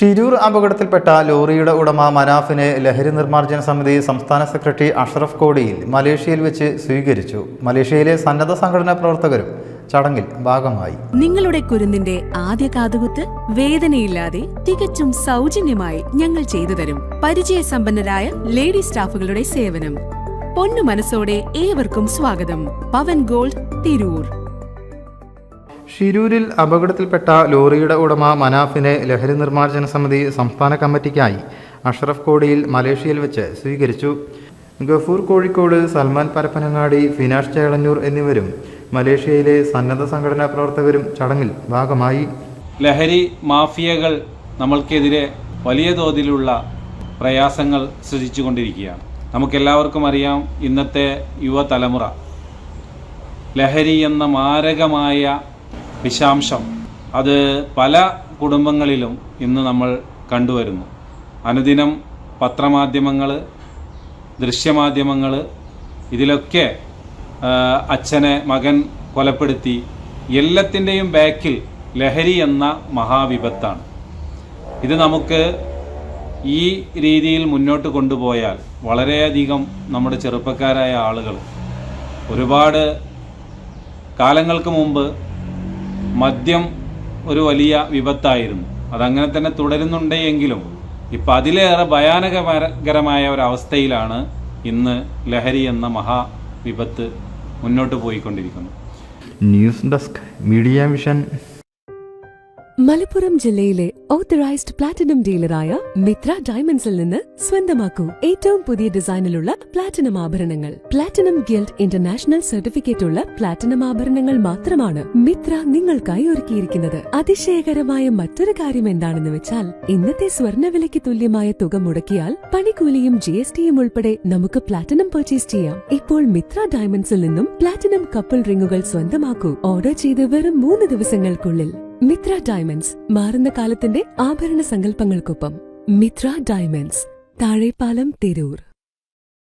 ഷിരൂർ അപകടത്തിൽപ്പെട്ട ലോറിയുടെ ഉടമ മനാഫിനെ ലഹരി നിർമ്മാർജ്ജന സമിതി സംസ്ഥാന സെക്രട്ടറി അഷ്റഫ് കോടിയിൽ മലേഷ്യയിൽ വെച്ച് സ്വീകരിച്ചു. മലേഷ്യയിലെ സന്നദ്ധ സംഘടനാ പ്രവർത്തകരും ചടങ്ങിൽ ഭാഗമായി. നിങ്ങളുടെ കുരുന്നിന്റെ ആദ്യ കാതുകുത്ത് വേദനയില്ലാതെ തികച്ചും സൗജന്യമായി ഞങ്ങൾ ചെയ്തു തരും. പരിചയസമ്പന്നരായ ലേഡി സ്റ്റാഫുകളുടെ സേവനം. പൊന്നു മനസ്സോടെ ഏവർക്കും സ്വാഗതം. പവൻ ഗോൾഡ്, തിരൂർ. ഷിരൂരിൽ അപകടത്തിൽപ്പെട്ട ലോറിയുടെ ഉടമ മനാഫിനെ ലഹരി നിർമ്മാർജ്ജന സമിതി സംസ്ഥാന കമ്മിറ്റിക്കായി അഷ്റഫ് കോടിയിൽ മലേഷ്യയിൽ വെച്ച് സ്വീകരിച്ചു. ഗഫൂർ കോഴിക്കോട്, സൽമാൻ പരപ്പനങ്ങാടി, ഫിനാഷ് ചേളന്നൂർ എന്നിവരും മലേഷ്യയിലെ സന്നദ്ധ സംഘടനാ പ്രവർത്തകരും ചടങ്ങിൽ ഭാഗമായി. ലഹരി മാഫിയകൾ നമ്മൾക്കെതിരെ വലിയ തോതിലുള്ള പ്രയാസങ്ങൾ സൃഷ്ടിച്ചുകൊണ്ടിരിക്കുകയാണ്. നമുക്കെല്ലാവർക്കും അറിയാം, ഇന്നത്തെ യുവതലമുറ ലഹരി എന്ന മാരകമായ വിഷാംശം അത് പല കുടുംബങ്ങളിലും ഇന്ന് നമ്മൾ കണ്ടുവരുന്നു. അനുദിനം പത്രമാധ്യമങ്ങൾ, ദൃശ്യമാധ്യമങ്ങൾ, ഇതിലൊക്കെ അച്ഛനെ മകൻ കൊലപ്പെടുത്തി, എല്ലാത്തിൻ്റെയും ബാക്കിൽ ലഹരി എന്ന മഹാവിപത്താണ്. ഇത് നമുക്ക് ഈ രീതിയിൽ മുന്നോട്ട് കൊണ്ടുപോയാൽ വളരെയധികം നമ്മുടെ ചെറുപ്പക്കാരായ ആളുകൾ ഒരുപാട് കാലങ്ങൾക്ക് മുമ്പ് മദ്യം ഒരു വലിയ വിപത്തായിരുന്നു. അതങ്ങനെ തന്നെ തുടരുന്നുണ്ടെങ്കിലും ഇപ്പം അതിലേറെ ഭയാനകരമായ ഒരവസ്ഥയിലാണ് ഇന്ന് ലഹരി എന്ന മഹാവിപത്ത് മുന്നോട്ട് പോയിക്കൊണ്ടിരിക്കുന്നത്. News desk, media vision. Malappuram ജില്ലയിലെ ഓത്തറൈസ്ഡ് പ്ലാറ്റിനം ഡീലറായ മിത്ര ഡയമണ്ട്സിൽ നിന്ന് സ്വന്തമാക്കൂ ഏറ്റവും പുതിയ ഡിസൈനിലുള്ള പ്ലാറ്റിനം ആഭരണങ്ങൾ. പ്ലാറ്റിനം ഗിൽഡ് ഇന്റർനാഷണൽ സർട്ടിഫിക്കറ്റ് ഉള്ള പ്ലാറ്റിനം ആഭരണങ്ങൾ മാത്രമാണ് മിത്ര നിങ്ങൾക്കായി ഒരുക്കിയിരിക്കുന്നത്. അതിശയകരമായ മറ്റൊരു കാര്യം എന്താണെന്ന് വെച്ചാൽ, ഇന്നത്തെ സ്വർണ്ണവിലയ്ക്ക് തുല്യമായ തുക മുടക്കിയാൽ പണിക്കൂലിയും GSTയും ഉൾപ്പെടെ നമുക്ക് പ്ലാറ്റിനം പർച്ചേസ് ചെയ്യാം. ഇപ്പോൾ മിത്ര ഡയമണ്ട്സിൽ നിന്നും പ്ലാറ്റിനം കപ്പിൾ റിങ്ങുകൾ സ്വന്തമാക്കൂ. ഓർഡർ ചെയ്ത് വെറും 3 ദിവസങ്ങൾക്കുള്ളിൽ. മിത്ര ഡയമണ്ട്സ്, മാറുന്ന കാലത്തിന്റെ ആഭരണ സങ്കല്പങ്ങൾക്കൊപ്പം. മിത്ര ഡയമണ്ട്സ്, താഴെപ്പാലം, തിരൂർ.